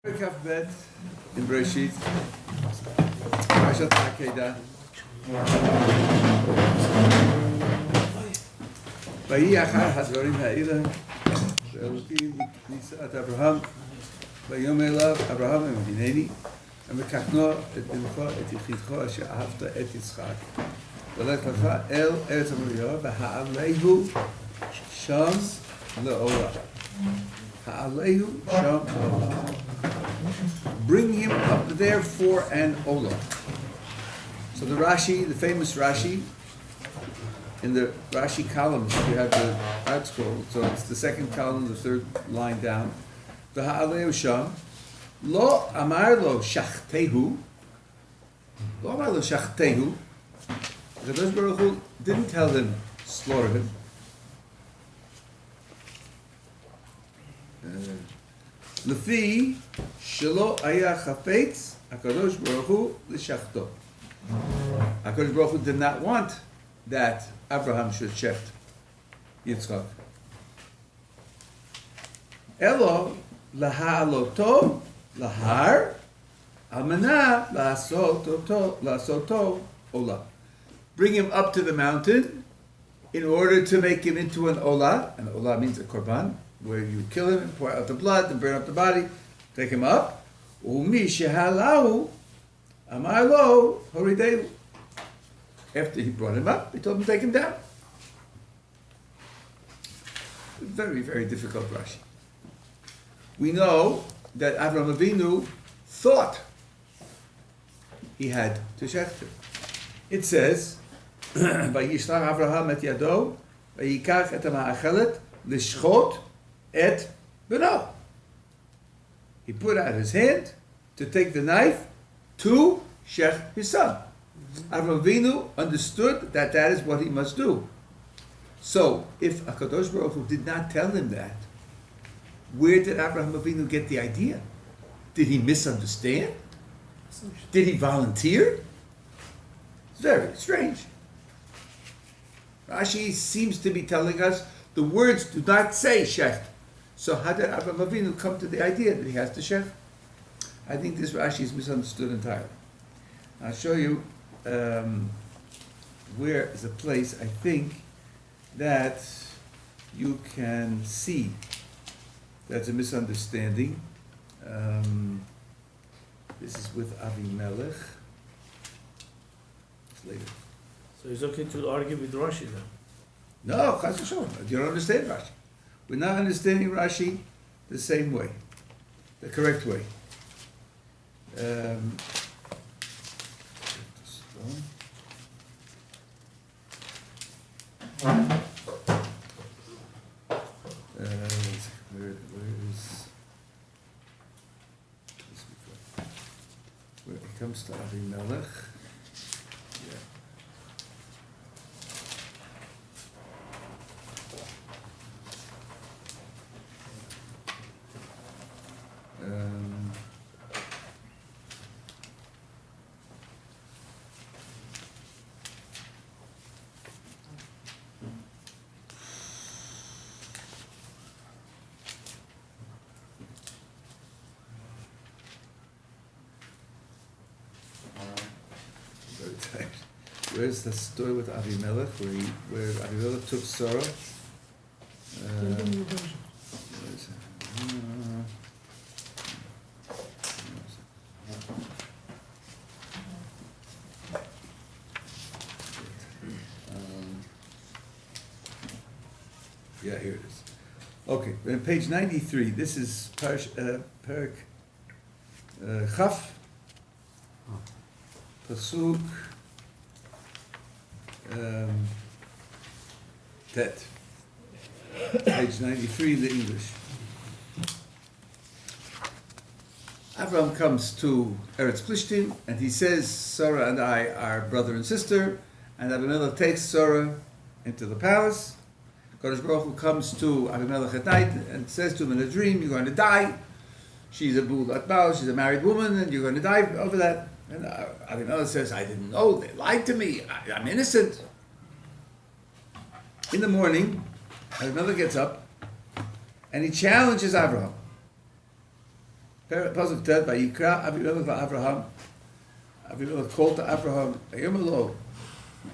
Kaf Bet in Bereshit, Parashat Akedat. Vayi achar hadvarim ha'ila, ve'elokim nisat Abraham, vayomer elav Abraham hineni, v'mekachno et bincho et yichidcho asher ahavta et yitzhak, v'lech lecha el eretz hamoriyah, v'ha'alehu sham le'olah. Ha'alehu sham le'olah. Bring him up there for an olah. So the Rashi, the famous Rashi, in the Rashi columns, you have the art scroll, so it's the second column, the third line down. The Ha'alehu sham, lo amar lo shachtehu, lo amar lo shachtehu. The Kadosh Baruch Hu didn't tell him, slaughter him. Lefi shelo aya chafetz Hakadosh Baruch Hu l'shachto. Hakadosh Baruch Hu did not want that Abraham should shecht Yitzchak. Elo laha'aloto lahar almana la'asoto olah. Bring him up to the mountain in order to make him into an olah. And olah means a korban, where you kill him and pour out the blood and burn up the body, take him up. Umi shehalahu amar lo horideu. After he brought him up, he told him to take him down. Very, very difficult Rashi. We know that Avraham Avinu thought he had to shecht him. It says, "Vayishlach Avraham et yado, vayikach et ha'ma'achelet lishchot et beno." He put out his hand to take the knife to shech his son. Avraham Avinu understood that that is what he must do. So, if Hakadosh Baruch Hu did not tell him that, where did Avraham Avinu get the idea? Did he misunderstand? Did he volunteer? It's very strange. Rashi seems to be telling us the words do not say shech. So how did Avraham Avinu come to the idea that he has to shech? I think this Rashi is misunderstood entirely. I'll show you where is a place I think that you can see that's a misunderstanding. This is with Avimelech. It's later. So it's okay to argue with Rashi then? No, chas v'sholom. You don't understand Rashi. We're not understanding Rashi the same way, the correct way. Where it comes to Avimelech. Yeah. Where's the story with Avimelech, where Avimelech took Sarah? Yeah, here it is. Okay, on page 93, this is Perek Chaf, Pasuk Tet, page 93 in the English. Avram comes to Eretz Plishtim and he says, Sarah and I are brother and sister, and Abimelech takes Sarah into the palace. Kadosh Baruch Hu comes to Abimelech at night and says to him in a dream, you're going to die. She's a bulat baal, she's a married woman, and you're going to die over that. And Abimelech says, I didn't know, they lied to me, I'm innocent. In the morning, Abimelech gets up and he challenges Abraham. Pasuk Tet, Vayikra Avimelech LaAvraham. Avimelech called to Abraham, Ayomelo,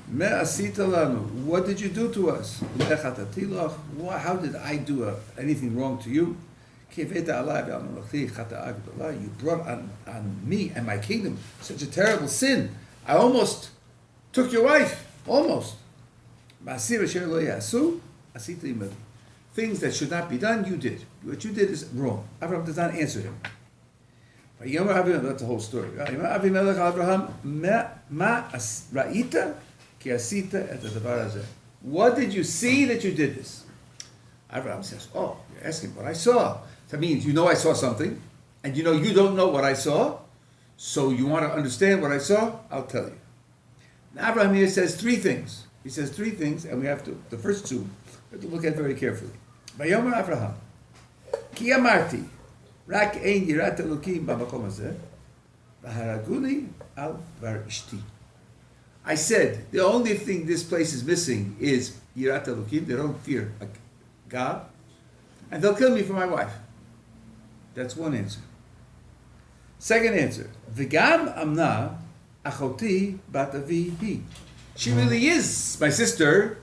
Me asita lanu. What did you do to us? How did I do anything wrong to you? You brought on me and my kingdom such a terrible sin. I almost took your wife. Almost. Things that should not be done, you did. What you did is wrong. Abraham does not answer him. That's the whole story. What did you see that you did this? Abraham says, oh, you're asking what I saw. That means you know I saw something, and you know you don't know what I saw, so you want to understand what I saw? I'll tell you. Now Abraham here says three things. He says three things, and we have to, the first two, we have to look at very carefully. Vayomer Abraham, Ki amarti, rak ein yirat Elokim b'makom hazeh, v'haraguni al var ishti. I said, the only thing this place is missing is yirat Elokim. They don't fear God, and they'll kill me for my wife. That's one answer. Second answer, v'gam amna achoti bat avi hi. She really is my sister,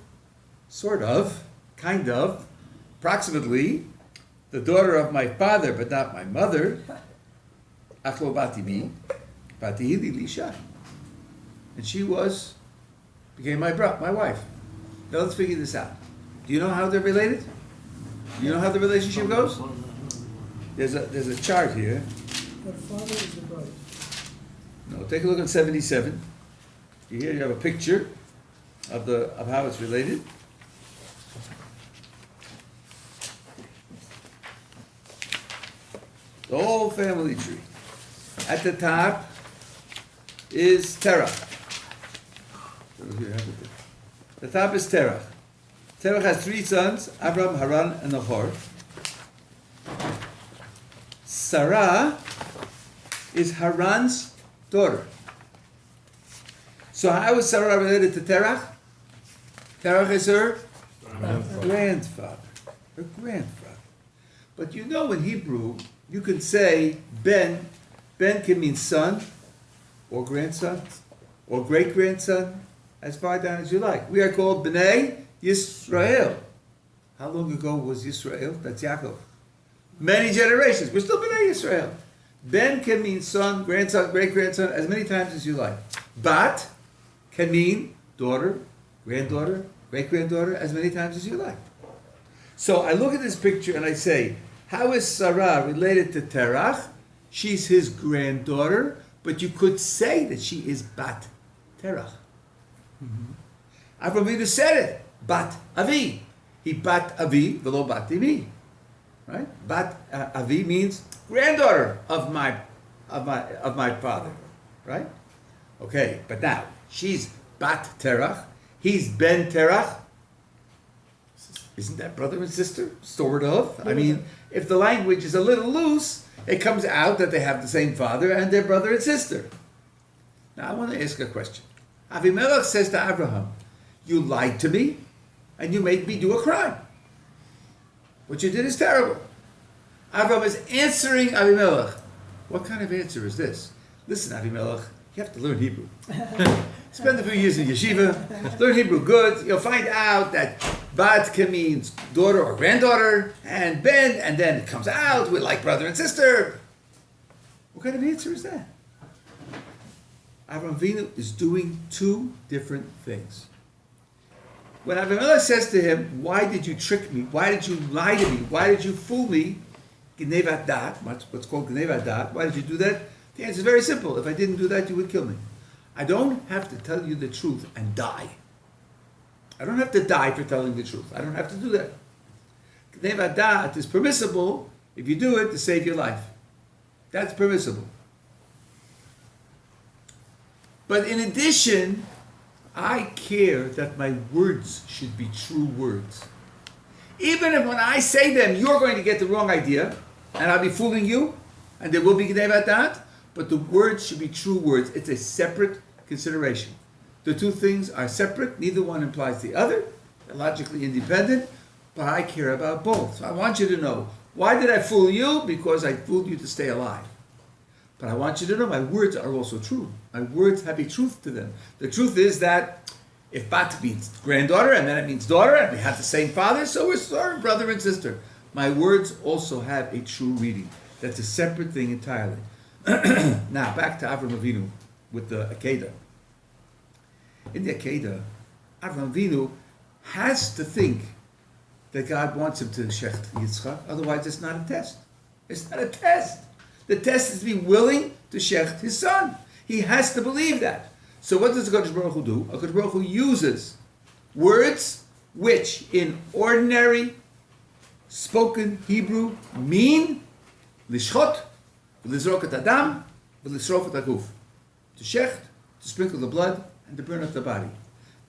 sort of, kind of, approximately, the daughter of my father, but not my mother. Achlo bati mi, bati hi lisha. And she became my wife. Now let's figure this out. Do you know how they're related? Do you know how the relationship goes? There's a chart here. What father is the brother? No, take a look at 77. Here you have a picture of how it's related. The whole family tree. At the top is Terach. The top is Terach. Terach has three sons, Abram, Haran, and Nahor. Sarah is Haran's daughter. So how is Sarah related to Terach? Terach is her grandfather. Her grandfather. But you know in Hebrew, you can say Ben. Ben can mean son, or grandson, or great-grandson, as far down as you like. We are called Bnei Yisrael. How long ago was Yisrael? That's Yaakov. Many generations. We're still Bnei Yisrael. Ben can mean son, grandson, great-grandson, as many times as you like. Bat can mean daughter, granddaughter, great-granddaughter, as many times as you like. So I look at this picture and I say, how is Sarah related to Terach? She's his granddaughter, but you could say that she is Bat Terach. Avraham Avinu said it, Bat Avi. He Bat Avi, v'lo Bat Imi. Right? Bat Avi means granddaughter of my father. Right? Okay, but now she's Bat Terach. He's Ben Terach. Isn't that brother and sister? Sort of. I mean, if the language is a little loose, it comes out that they have the same father and they're brother and sister. Now I want to ask a question. Avimelech says to Abraham, you lied to me and you made me do a crime. What you did is terrible. Abraham is answering Avimelech. What kind of answer is this? Listen, Avimelech, you have to learn Hebrew. Spend a few years in yeshiva, learn Hebrew good. You'll find out that Bat can mean daughter or granddaughter, and Ben, and then it comes out we're like brother and sister. What kind of answer is that? Avraham Avinu is doing two different things. When Avimelech says to him, why did you trick me? Why did you lie to me? Why did you fool me? Gnevat dat, what's called Gnevat dat. Why did you do that? The answer is very simple. If I didn't do that, you would kill me. I don't have to tell you the truth and die. I don't have to die for telling the truth. I don't have to do that. Gnevat dat is permissible if you do it to save your life. That's permissible. But in addition, I care that my words should be true words. Even if when I say them, you're going to get the wrong idea, and I'll be fooling you, and there will be Gnevat dat, but the words should be true words. It's a separate consideration. The two things are separate. Neither one implies the other. They're logically independent, but I care about both. So I want you to know Why did I fool you? Because I fooled you to stay alive. But I want you to know my words are also true. My words have a truth to them. The truth is that if bat means granddaughter, and then it means daughter, and we have the same father, so we're sort of brother and sister. My words also have a true reading. That's a separate thing entirely. Now, back to Avram Avinu with the Akedah. In the Akedah, Avram Avinu has to think that God wants him to shecht yitzhak, otherwise it's not a test. It's not a test. The test is to be willing to shecht his son. He has to believe that. So what does HaKadosh Baruch Hu do? HaKadosh Baruch Hu uses words which in ordinary spoken Hebrew mean lishchot, l'zrok et adam, l'srof et haguf. To shecht, to sprinkle the blood, and to burn up the body.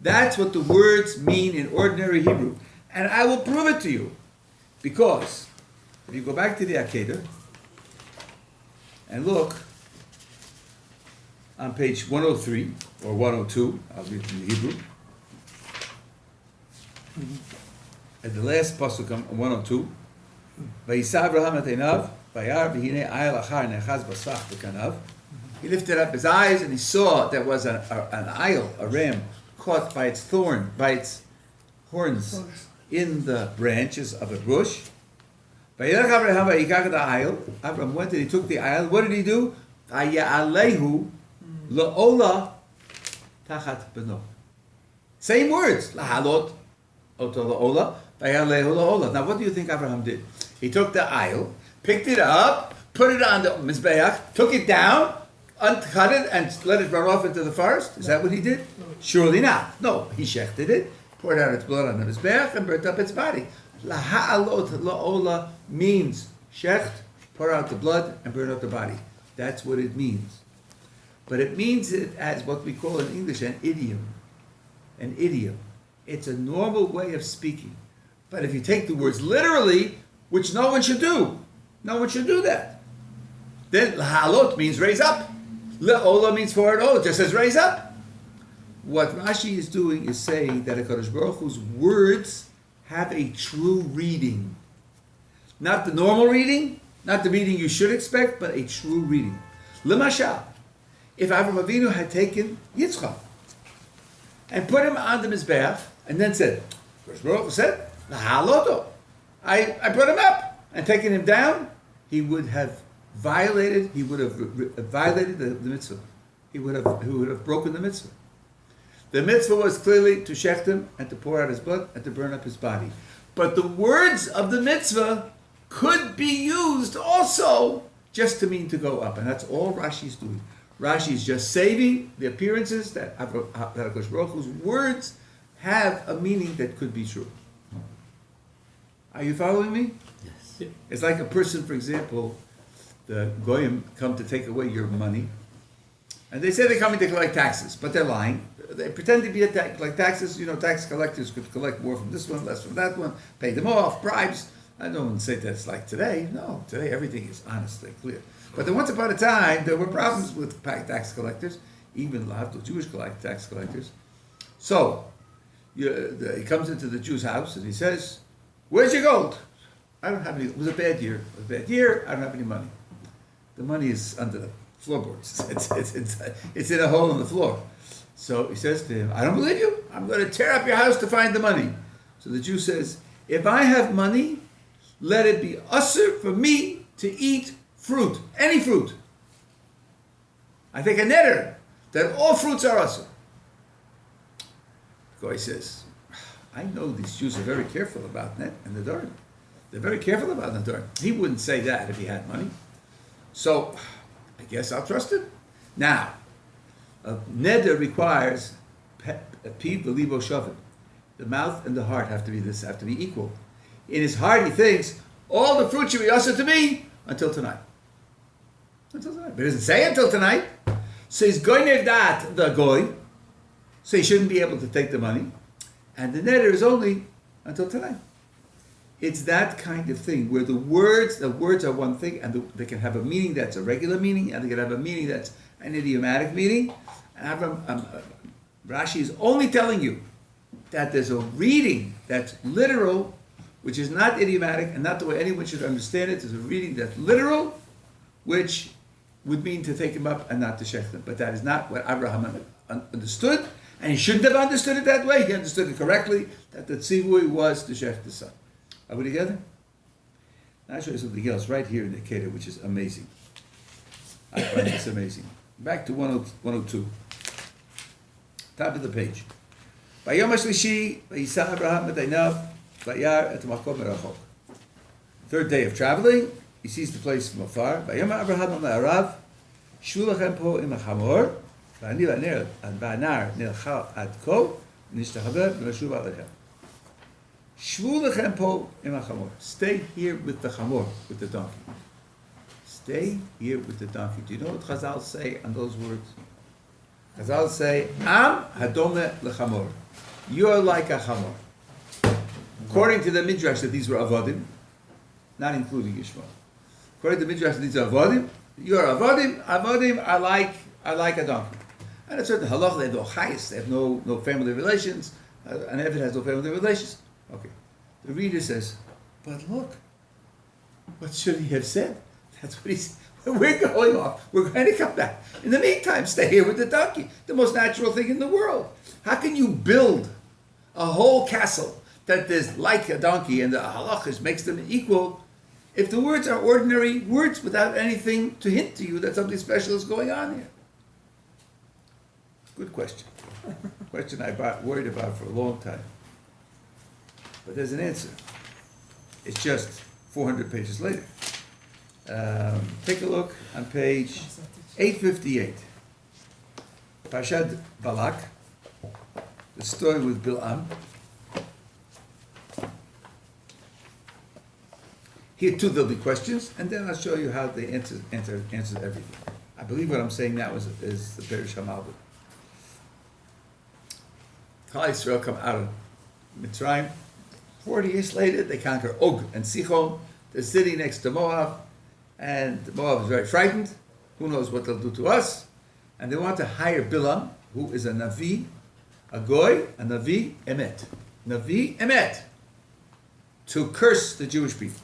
That's what the words mean in ordinary Hebrew. And I will prove it to you. Because if you go back to the Akedah and look on page 103 or 102, I'll read it in the Hebrew. At the last pasuk on 102, Vayisa Abraham et einav, vayar v'hinei ayel achar nechaz basach b'kanav. He lifted up his eyes and he saw there was an ayel, a ram, caught by its thorn, by its horns in the branches of a bush. Vayelech Abraham vayikach et ha'ayel. Abraham went and he took the ayel. What did he do? Vaya'alehu la'ola tachat beno. Same words. Lahalot oto la'ola. Vaya'alehu la'ola. Now what do you think Abraham did? He took the ayel, picked it up, put it on the mizbeach, took it down, uncut it, and let it run off into the forest? Is that what he did? No. Surely not. No, he shechted it, poured out its blood on the mizbeach, and burnt up its body. Laha'alot la'ola means shecht, pour out the blood, and burn up the body. That's what it means. But it means it as what we call in English an idiom. An idiom. It's a normal way of speaking. But if you take the words literally, which no one should do, no one should do that. Then laha'alot means raise up. La'ola means forward. Oh, it just says raise up. What Rashi is doing is saying that HaKadosh Baruch Hu's words have a true reading. Not the normal reading, not the reading you should expect, but a true reading. L'mashal, if Avraham Avinu had taken Yitzchak and put him on the Mizbeach and then said, HaKadosh Baruch Hu said, Lahaloto, I put him up, and taken him down, he would have violated the mitzvah. He would have broken the mitzvah. The mitzvah was clearly to shecht him and to pour out his blood and to burn up his body. But the words of the mitzvah could be used also just to mean to go up. And that's all Rashi's doing. Rashi is just saving the appearances that HaKadosh Baruch Hu's words have a meaning that could be true. Are you following me? Yes. It's like a person, for example, the Goyim come to take away your money. And they say they're coming to collect taxes, but they're lying. They pretend to be like taxes. You know, tax collectors could collect more from this one, less from that one, pay them off, bribes. I don't say that's like today. No, today everything is honest and clear. But then once upon a time, there were problems with tax collectors, even the Jewish tax collectors. So, he comes into the Jew's house and he says, "Where's your gold?" "I don't have any. It was a bad year. It was a bad year. I don't have any money." The money is under the floorboards. It's in a hole in the floor. So he says to him, "I don't believe you. I'm going to tear up your house to find the money." So the Jew says, "If I have money, let it be usher for me to eat fruit, any fruit. I take a neder that all fruits are usher." The guy says, "I know these Jews are very careful about net and the darn. They're very careful about the darn." He wouldn't say that if he had money. So I guess I'll trust him. Now, a neder requires piv v'libo shavim. The mouth and the heart have to be equal. In his heart, he thinks all the fruit should be usher to me until tonight. Until tonight, but it doesn't say until tonight. So he's going to that the goy. So he shouldn't be able to take the money, and the neder is only until tonight. It's that kind of thing where the words are one thing, and they can have a meaning that's a regular meaning, and they can have a meaning that's an idiomatic meaning. And Rashi is only telling you that there's a reading that's literal, which is not idiomatic and not the way anyone should understand it. There's a reading that's literal, which would mean to take him up and not to shech him. But that is not what Abraham understood, and he shouldn't have understood it that way. He understood it correctly, that the tzivui was to shech the son. Are we together? Now I'll show you something else right here in the Akedat, which is amazing. I find this amazing. Back to 102. Top of the page. Vayom HaShlishi, Vayisa Abraham Medaynav, Vayar et Makom Merachok. Third day of traveling, he sees the place from afar. Vayom Abraham Ma'arav, Shvu lachem po im hachamor, V'ani v'anar nilcha ad ko, Nishtachaveh v'nashuv alechem. Shvu lachem po im hachamor. Stay here with the chamor, with the donkey. Stay here with the donkey. Do you know what Chazal say on those words? Chazal say, Am hadome lechamor. You are like a chamor. According to the Midrash that these were avodim, not including Yishmael. According to the Midrash that these are avodim, you are avodim. Avodim are like a donkey. And a certain halach, they have no chayis, they have no family relations. An Eved has no family relations. Okay. The reader says, but look, what should he have said? That's what he's. We're going off. We're going to come back. In the meantime, stay here with the donkey. The most natural thing in the world. How can you build a whole castle that is like a donkey and the halachas makes them equal if the words are ordinary words without anything to hint to you that something special is going on here? Good question. Question I worried about for a long time. But there's an answer. It's just 400 pages later. Take a look on page 858. Parashat Balak, the story with Bilam. Here too there'll be questions, and then I'll show you how they answer everything. I believe what I'm saying now is the Perush HaMalbim. Klal Yisrael come out of Mitzrayim. 40 years later, they conquer Og and Sichon, the city next to Moab, and Moab is very frightened. Who knows what they'll do to us? And they want to hire Bilam, who is a Navi, a Goy, a Navi Emet. Navi Emet, to curse the Jewish people.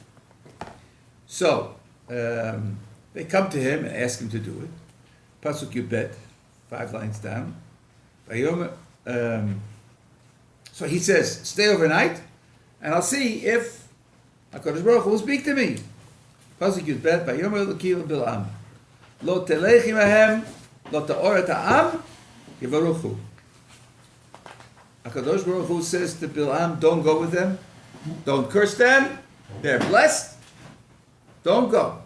So, they come to him and ask him to do it. Pasuk Yubet, 5 lines down. So he says, stay overnight, and I'll see if HaKadosh Baruch Hu will speak to me. Pasuk Yubet, Vayomer Elokim Bilam, Lo telech imahem, Lo ta'or et ha'am, Yevaruchu. HaKadosh Baruch Hu says to Bilam, don't go with them, don't curse them, they're blessed, don't go.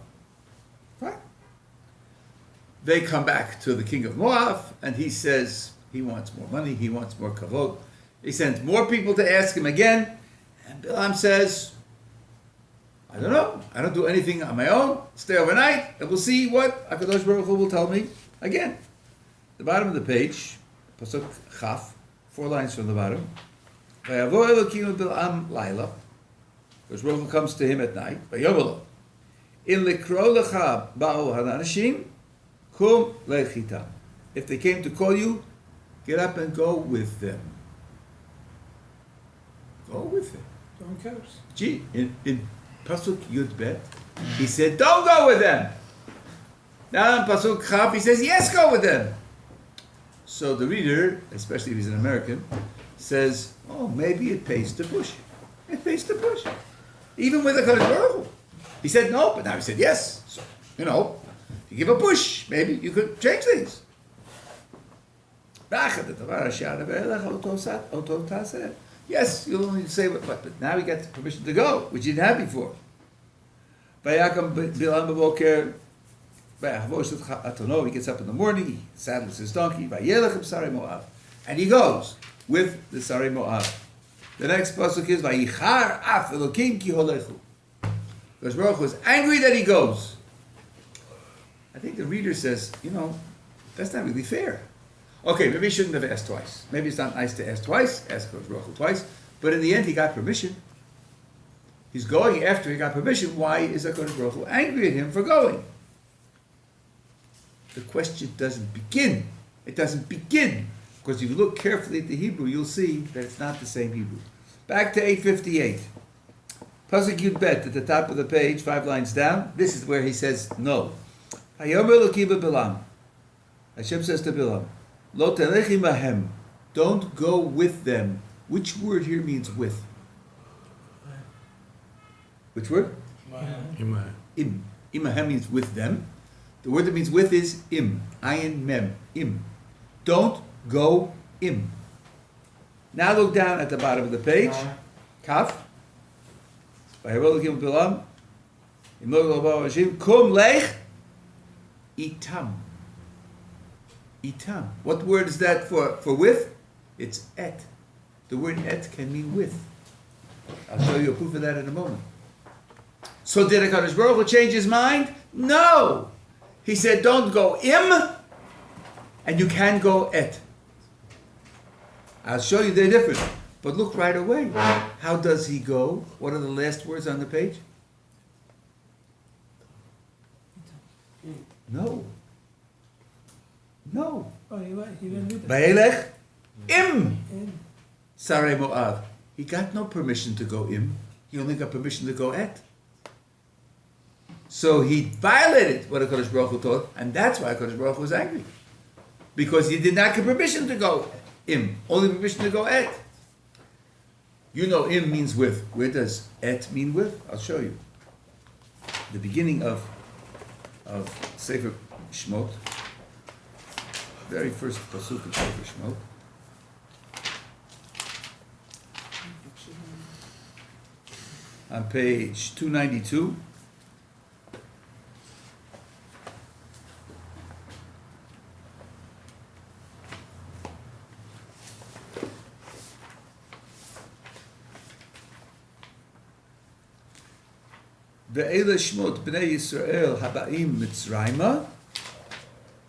Right? They come back to the king of Moab, and he says he wants more money, he wants more kavod. He sends more people to ask him again, and Bilam says, I don't know, I don't do anything on my own, stay overnight, and we'll see what HaKadosh Baruch Hu will tell me again. The bottom of the page, Pasuk Chaf, 4 lines from the bottom. Vayavo Elokim Bilam Laila. HaKadosh Baruch Hu comes to him at night. Vayomelo. In likro lecha ba'ol hanashim, kum lechitam. If they came to call you, get up and go with them. Go with them. Don't curse. Gee, in Pasuk Yud Bet, he said, don't go with them. Now in Pasuk Chaf, he says, yes, go with them. So the reader, especially if he's an American, says, oh, maybe it pays to push. It pays to push. Even with a Kadosh Baruch Hu. He said no, but now he said yes. So, if you give a push, maybe you could change things. Yes, you'll only say what, but now he got permission to go, which he didn't have before. He gets up in the morning, he saddles his donkey, and he goes with the Sarei Moab. The next pasuk is Vayichar af Elokim ki holechu. Because Baruch was angry that he goes. I think the reader says, that's not really fair. Okay, maybe he shouldn't have asked twice. Maybe it's not nice to ask twice, ask Baruch Hu twice, but in the end he got permission. He's going after he got permission. Why is HaKadosh Baruch Hu angry at him for going? The question doesn't begin. It doesn't begin. Because if you look carefully at the Hebrew, you'll see that it's not the same Hebrew. Back to 858. Pasuk Yud Bet at the top of the page, 5 lines down. This is where he says no. Hayomer Elokim Bilam. Hashem says to Bilam, Lo telech imahem. Don't go with them. Which word here means with? Which word? Im. Imahem means with them. The word that means with is im. Ayin mem. Im. Don't go im. Now look down at the bottom of the page. Kaf. Bilam. Kum lech. Itam. Itam. What word is that for with? It's et. The word et can mean with. I'll show you a proof of that in a moment. So did HaKadosh Baruch Hu change his mind? No! He said, don't go im, and you can go et. I'll show you they're different. But look right away. How does he go? What are the last words on the page? No. No. Oh, he went with it. Vayelech im And Sarei Moav. He got no permission to go im. He only got permission to go et. So he violated what HaKadosh Baruch Hu taught, and that's why HaKadosh Baruch Hu was angry. Because he did not get permission to go im, only permission to go et. You know im means with. Where does et mean with? I'll show you. The beginning of Sefer Shmot, very first pasuk of Sefer Shmot. On page 292. Ve'ele shmot bnei Yisrael habaim Mitzrayma,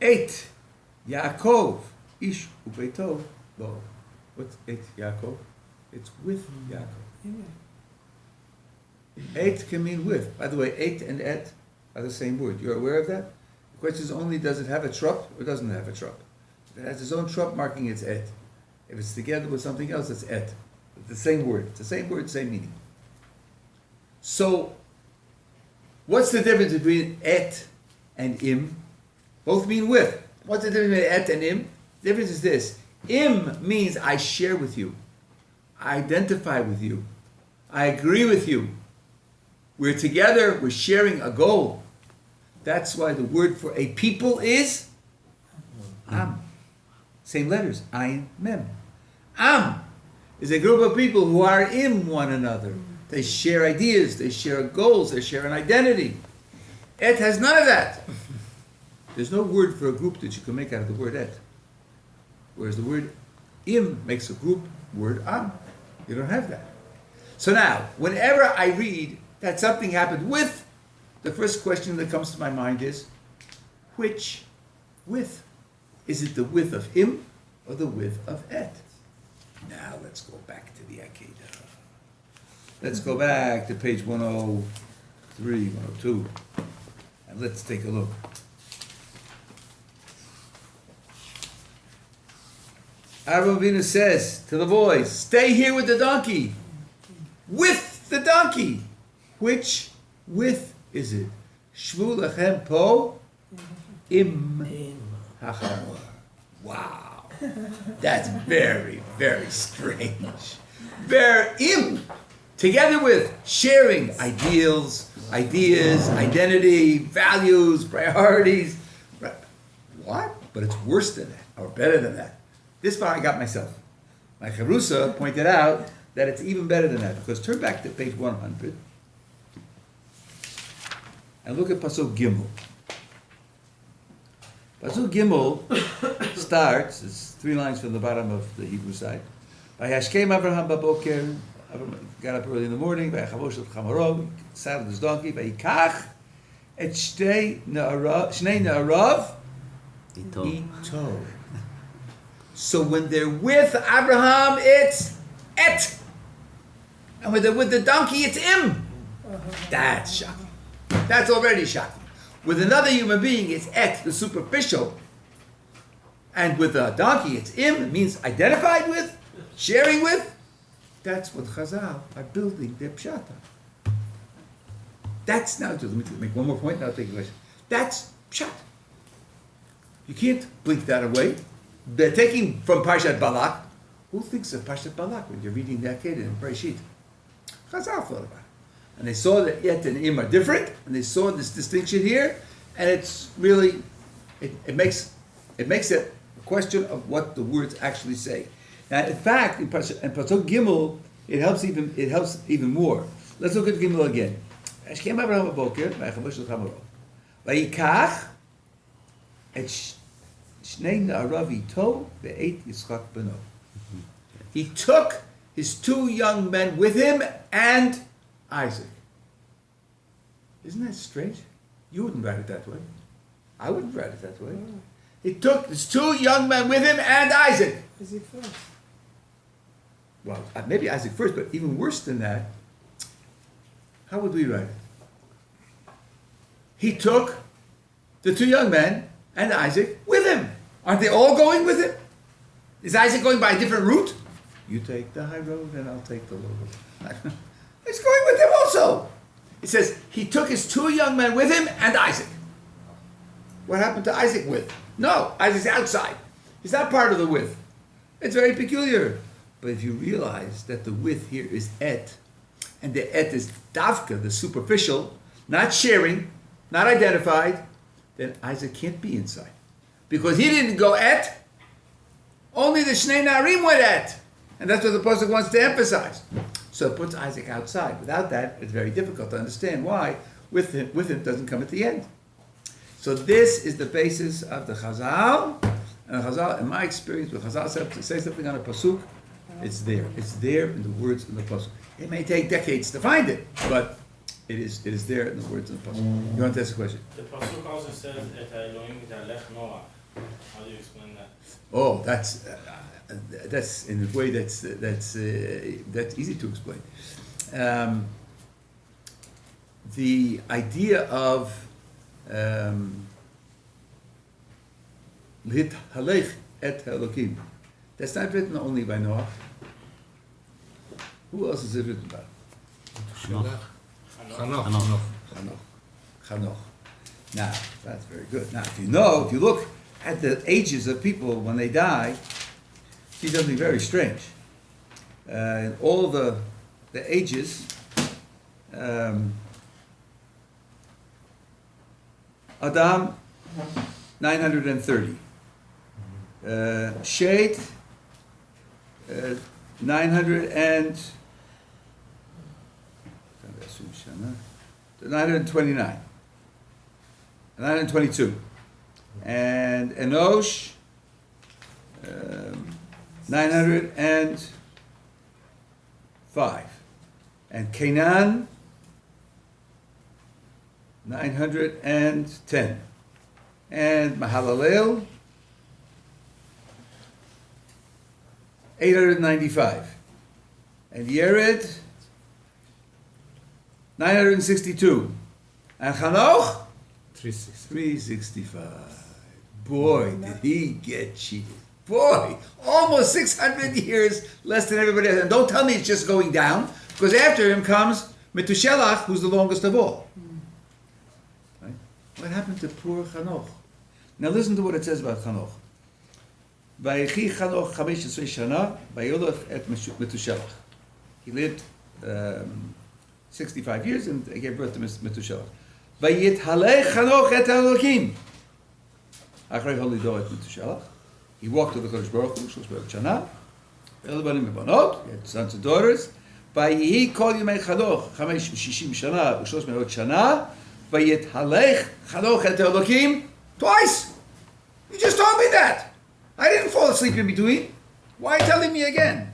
et Yaakov ish ubeito bo. What's et Yaakov? It's with Yaakov. Et can mean with. By the way, et and et are the same word. You're aware of that? The question is only, does it have a trup or doesn't it have a trup? If it has its own trup marking, it's et. If it's together with something else, it's et. It's the same word. It's the same word, same meaning. So, what's the difference between et and im? Both mean with. What's the difference between et and im? The difference is this. Im means I share with you. I identify with you. I agree with you. We're together, we're sharing a goal. That's why the word for a people is Am. Same letters, Ayin, Mem. Am is a group of people who are in one another. They share ideas, they share goals, they share an identity. Et has none of that. There's no word for a group that you can make out of the word et. Whereas the word im makes a group word am. You don't have that. So now, whenever I read that something happened with, the first question that comes to my mind is, which with? Is it the with of im or the with of et? Now let's go back to the Akedat. Let's go back to page 103, 102, and let's take a look. Avraham Avinu says to the boys, stay here with the donkey. With the donkey. Which with is it? Shvu lechem po im hachamor. Wow. That's very, very strange. Im. Together with sharing ideals, ideas, identity, values, priorities. What? But it's worse than that, or better than that. This far I got myself. My Charusa pointed out that it's even better than that, because turn back to page 100 and look at Pasuk Gimel. Pasuk Gimel starts, it's 3 lines from the bottom of the Hebrew side. Vayashkem Avraham baboker, Avraham got up early in the morning, Vayachavosh chamaro, saddled his donkey, Vayikach et shnei ne'arav ito. So when they're with Abraham, it's et. And when they're with the donkey, it's im. That's shocking. That's already shocking. With another human being, it's et, the superficial. And with a donkey, it's im. It means identified with, sharing with. That's what Chazal are building their pshata. That's now, let me make one more point, and I'll take your question. That's pshat. You can't blink that away. They're taking from Parshat Balak. Who thinks of Parshat Balak when you're reading the Akedat in Bereshit? Chazal thought about it. And they saw that Yet and Im are different, and they saw this distinction here, and it's really, it makes it a question of what the words actually say. Now, in fact, in Pasuk Gimel, it helps even more. Let's look at Gimel again. Ashkem Abraham Boker, Vayichabosh L'Chamaro. Vayikach et Shnei Na'arav Ito ve'et Yitzchak Beno. He took his 2 young men with him and Isaac. Isn't that strange? You wouldn't write it that way. I wouldn't write it that way. He took his 2 young men with him and Isaac. Isaac first. Well, maybe Isaac first, but even worse than that, how would we write it? He took the 2 young men and Isaac with him. Aren't they all going with him? Is Isaac going by a different route? You take the high road and I'll take the low road. He's going with him also. It says he took his 2 young men with him and Isaac. What happened to Isaac with? No, Isaac's outside. He's not part of the with. It's very peculiar. But if you realize that the with here is et, and the et is davka, the superficial, not sharing, not identified, then Isaac can't be inside. Because he didn't go et, only the Shnei Narim went et. And that's what the Pasuk wants to emphasize. So it puts Isaac outside. Without that, it's very difficult to understand why with him doesn't come at the end. So this is the basis of the Chazal. And Chazal, in my experience, when Chazal say something on a Pasuk, it's there. It's there in the words in the Pasuk. It may take decades to find it, but it is there in the words in the Pasuk. You want to ask a question? The Pasuk also says, Et Elohim Yitalech Noach. How do you explain that? Oh, that's in a way that's easy to explain. The idea of Halech et Elokim. That's not written only by Noah. Who else is it written by? Chanoch. Now, that's very good. Now, if you look at the ages of people when they die, see something very strange. In all the ages, Adam, 930. Shet, 929. And 922. And Enosh, 905. And Canaan, 910. And Mahalalel, 895. And Yered, 962. And Chanoch, 365. Boy, did he get cheated. Boy, almost 600 years less than everybody else. And don't tell me it's just going down, because after him comes Metushelach, who's the longest of all. Right? What happened to poor Chanoch? Now listen to what it says about Chanoch. Vayechi Chanoch 15 shana, vayolach et Metushelach. He lived 65 years and he gave birth to Metushelach. Vayithalech Chanoch et Elokim. Achrei holido et Metushelach. He walked to the Kodesh Baruch Hu, Shlosh Be'ot Shana. Elbanim Mebanot, he had sons and daughters. Vayehi kol yimei Chanoch 65 shana, Shlosh Be'ot Shana. Vayithalech Chanoch et Elokim. Twice. You just told me that. I didn't fall asleep in between. Why are you telling me again?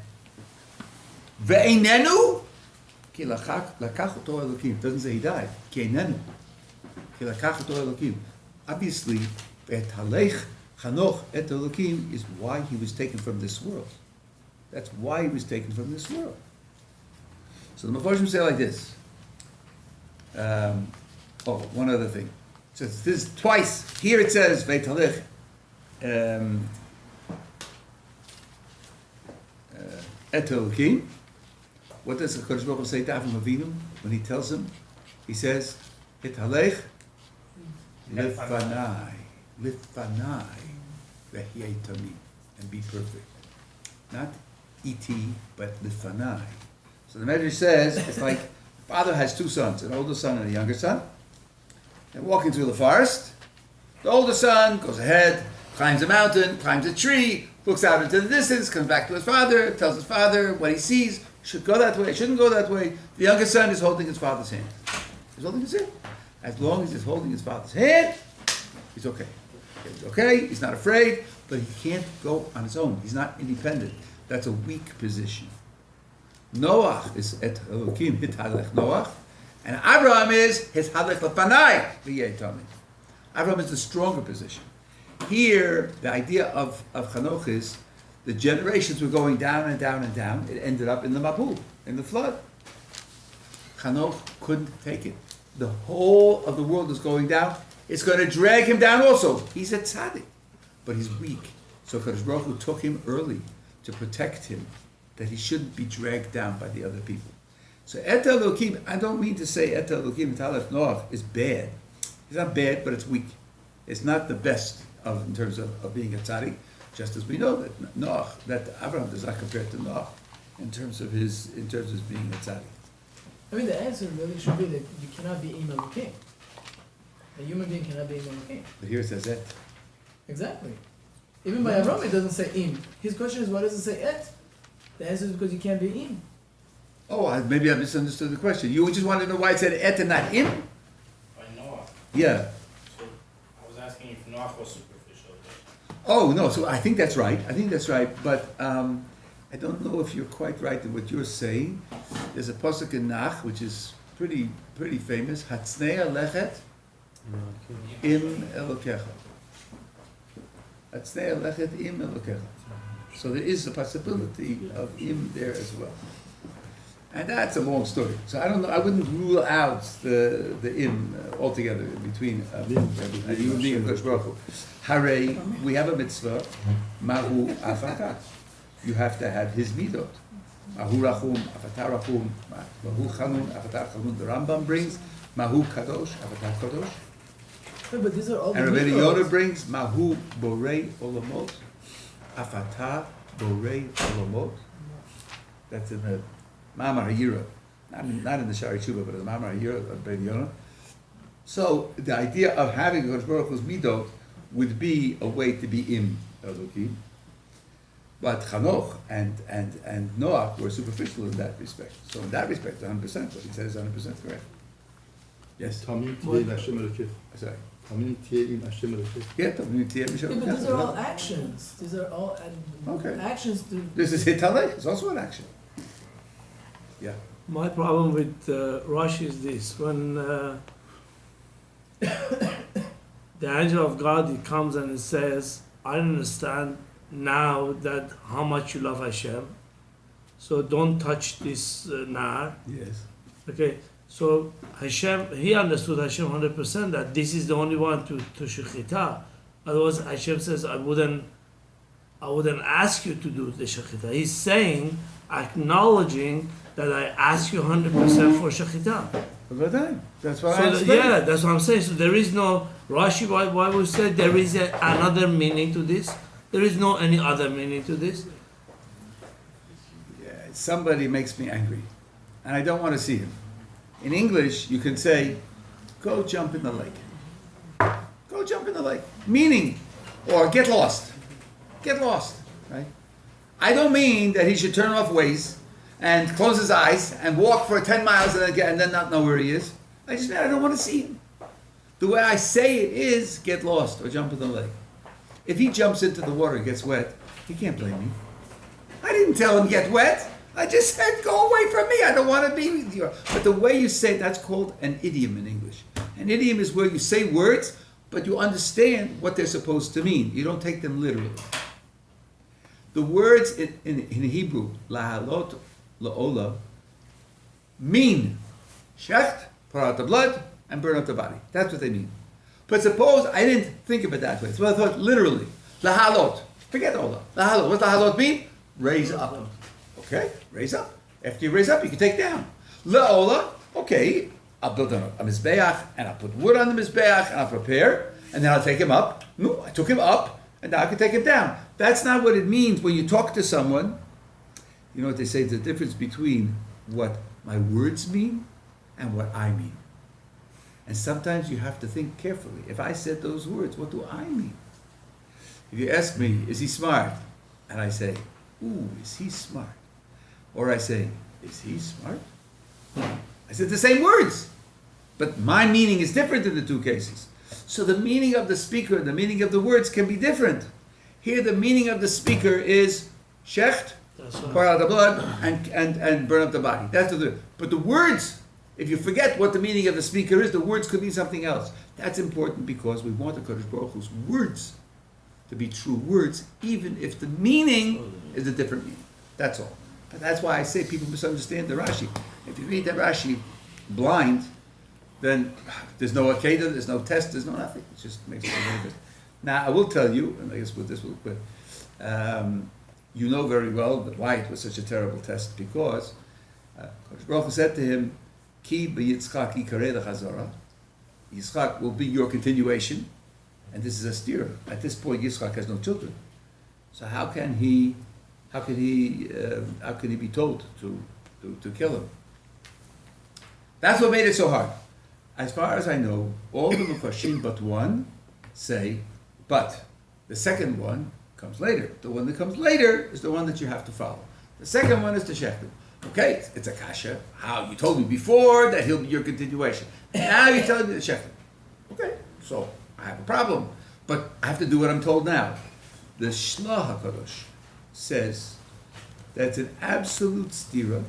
Ve'einenu ki lakach oto Elokim. It doesn't say he died. Ki einenu ki lakach oto Elokim. Obviously, ve'talech Chanoch et Elokim is why he was taken from this world. That's why he was taken from this world. So the Mefarshim say like this. One other thing. So this is twice. Here it says ve'talech et Elokim. What does the Kodesh Baruch Hu say to Avram Avinu when he tells him He says, Hitalech Lifanai, Vehiei Tamim, and be perfect. Not iti, but Lifanai. So the Medrash says, it's like, father has two sons, an older son and a younger son. They're walking through the forest. The older son goes ahead, climbs a mountain, climbs a tree, looks out into the distance, comes back to his father, tells his father what he sees, should go that way, shouldn't go that way. The younger son is holding his father's hand. He's holding his hand. As long as he's holding his father's hand, he's okay. He's okay, he's not afraid, but he can't go on his own. He's not independent. That's a weak position. Noach is et Elokim hitalech Noach, and Abraham is hitalech lefanai v'yei tamim. Abraham is the stronger position. Here, the idea of Chanoch is the generations were going down and down and down. It ended up in the Mabul, in the flood. Chanoch couldn't take it. The whole of the world is going down. It's going to drag him down also. He's a tzaddik, but he's weak. So Kadosh Baruch Hu took him early to protect him, that he shouldn't be dragged down by the other people. So Et Elokim, I don't mean to say Et Elokim Talef Noach is bad. It's not bad, but it's weak. It's not the best in terms of being a tzaddik, just as we know that Noach, that Abraham does not compare to Noach in terms of being a tzaddik. I mean, the answer really should be that you cannot be Im Elokim. A human being cannot be Im Elokim. But here it says Et. Exactly. Even by Avraham, it doesn't say Im. His question is, why does it say Et? The answer is because you can't be Im. Oh, maybe I misunderstood the question. You just wanted to know why it said Et and not Im? By Noah. Yeah. So I was asking if Noah was superficial. Oh, no, so I think that's right. But I don't know if you're quite right in what you're saying. There's a pasuk in Nach, which is pretty famous. Hatznei lechet im elokecha. Hatznei lechet im elokecha. So there is a possibility of im there as well. And that's a long story. So I don't know. I wouldn't rule out the im altogether between a human being and Kodesh Baruch Hu. Hare, we have a mitzvah. Mahu afatat. You have to have his midot. Mahu rachum, afatar rachum, mahu chanun, afatar chanun. The Rambam brings mahu kadosh, afatar kadosh. No, but these are all And the Rabbi mitzvahs. Yoda brings mahu borei olamot, afatar borei olamot. That's in the Ma'amar Hayira, not in the Shari Tshuva, but in the Ma'amar Hayira of Rabbi Yoda. So the idea of having Kodesh Baruch Hu's midot would be a way to be im Elokim. But Chanoch and Noach were superficial in that respect. So in that respect, 100%, what he says is 100% correct. Yes? Tamim tiyeh im Hashem Elokech. Sorry. Tamim tiyeh im Hashem Elokech. Yeah, Tamim tiyeh im Hashem Yeah, but these are all Elokech. actions. These are all Okay. actions to... This is Hitalech, it's also an action. Yeah. My problem with Rashi is this: when the angel of God he comes and he says, "I understand now that how much you love Hashem, so don't touch this nar." Yes. Okay, so Hashem, he understood Hashem 100% that this is the only one to shechita. Otherwise, Hashem says, I wouldn't ask you to do the shechita. He's saying, acknowledging that I ask you 100% for shechita. That's what So I explained. yeah, that's what I'm saying. So there is no Rashi. Why we said there is another meaning to this? There is no any other meaning to this. Yeah, somebody makes me angry, and I don't want to see him. In English, you can say, "Go jump in the lake." Go jump in the lake. Meaning, or get lost. Get lost, right? I don't mean that he should turn off Waze and close his eyes and walk for 10 miles and then not know where he is. I just mean I don't want to see him. The way I say it is get lost or jump in the lake. If he jumps into the water and gets wet, he can't blame me. I didn't tell him get wet. I just said go away from me. I don't want to be with you. But the way you say it, that's called an idiom in English. An idiom is where you say words, but you understand what they're supposed to mean. You don't take them literally. The words in Hebrew, lahalot, la'ola, mean shecht, pour out the blood, and burn out the body. That's what they mean. But suppose I didn't think of it that way. So I thought literally, lahalot. Forget ola. Lahalot. What does lahalot mean? Raise up. Okay, raise up. After you raise up, you can take down. La'ola, okay, I'll build a mizbeach, and I'll put wood on the mizbeach, and I'll prepare, and then I'll take him up. No, I took him up, and now I can take him down. That's not what it means when you talk to someone. You know what they say, the difference between what my words mean and what I mean. And sometimes you have to think carefully. If I said those words, what do I mean? If you ask me, is he smart? And I say, ooh, is he smart? Or I say, is he smart? I said the same words, but my meaning is different in the two cases. So the meaning of the speaker, the meaning of the words can be different. Here the meaning of the speaker is shecht, pour out the blood, and burn up the body. That's the. But the words, if you forget what the meaning of the speaker is, the words could mean something else. That's important because we want the Kodesh Baruch Hu's words to be true words, even if the meaning is a different meaning. That's all. But that's why I say people misunderstand the Rashi. If you read the Rashi blind, then there's no Akedat, there's no test, there's no nothing. It just makes it very good. Now I will tell you, and I guess with this we'll quit. You know very well why it was such a terrible test, because Kodesh Baruch Hu said to him, Ki yitzhak yikareh lechazara. Yitzhak will be your continuation, and this is a steer. At this point, Yitzhak has no children, so how can he be told to kill him? That's what made it so hard. As far as I know, all the Mufashim but one say, but the second one comes later. The one that comes later is the one that you have to follow. The second one is the Shechtim. Okay, it's a kasha. How you told me before that he'll be your continuation. Now you're telling me the Shechtim. Okay, so I have a problem, but I have to do what I'm told now. The Shlah HaKadosh says that's an absolute stira,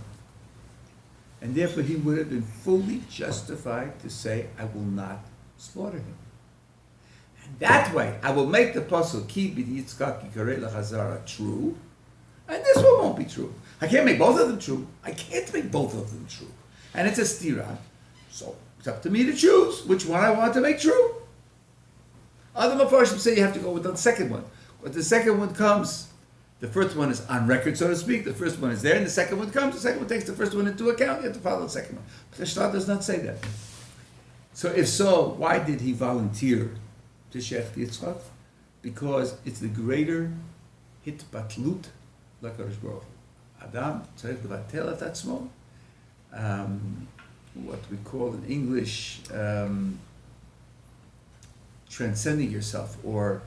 and therefore he would have been fully justified to say, I will not slaughter him. And that way, I will make the pasuk Ki b'yitzchak yikareh lechazara true, and this one won't be true. I can't make both of them true. I can't make both of them true. And it's a stira, so it's up to me to choose which one I want to make true. Other Mepharshim say you have to go with the second one. But the second one comes, the first one is on record, so to speak. The first one is there, and the second one comes. The second one takes the first one into account. You have to follow the second one. But the Shlah does not say that. So if so, why did he volunteer to Shech Yitzchak? Because it's the greater hitbatlut l'Kadosh Baruch Hu. Adam tzarich levatel et atzmo. What we call in English transcending yourself, or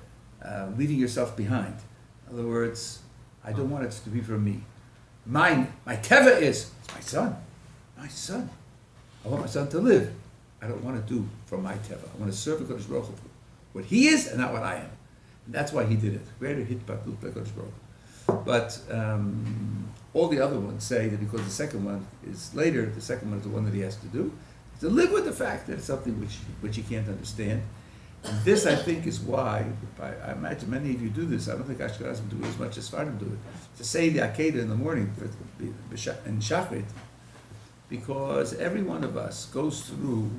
leaving yourself behind. In other words, I don't want it to be for me. My teva is, it's my son. My son. I want my son to live. I don't want to do for my teva. I want to serve the Kodesh Baruch Hu. What he is and not what I am. And that's why he did it. Greater hitbatlut l'Kodesh Baruch Hu. But all the other ones say that because the second one is later, the second one is the one that he has to do, to live with the fact that it's something which he can't understand. And this, I think, is why, I imagine many of you do this. I don't think Ashkenazim do it as much as Sfardim do it. To say the Akedah in the morning, in Shachrit, because every one of us goes through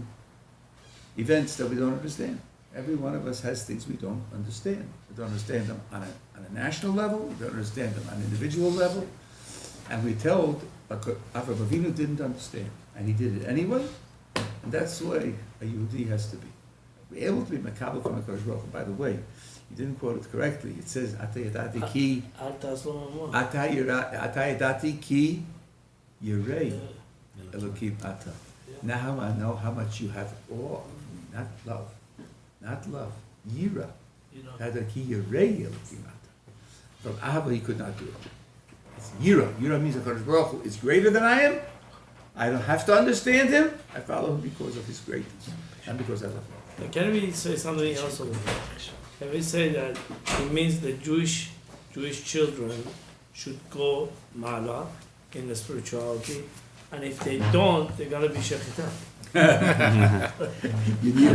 events that we don't understand. Every one of us has things we don't understand. We don't understand them on a national level, we don't understand them on an individual level. And we're told, Avraham Avinu didn't understand, and he did it anyway, and that's the way a Yehudi has to be. Be able to be makabel from HaKadosh Baruch Hu. By the way, you didn't quote it correctly. It says, Atayadati ki Atayadati ki Yirei Elokim Ata. Now I know how much you have awe of me, not love. Not love. Yira. Atayadati ki Yirei Elokim Ata. From Ahava he could not do it. It's Yira. Yira means HaKadosh Baruch Hu is greater than I am. I don't have to understand him. I follow him because of his greatness, and because I love him. Can we say something else over there? Can we say that it means the Jewish children should go ma'ala in the spirituality, and if they don't, they're gonna be shechita. You need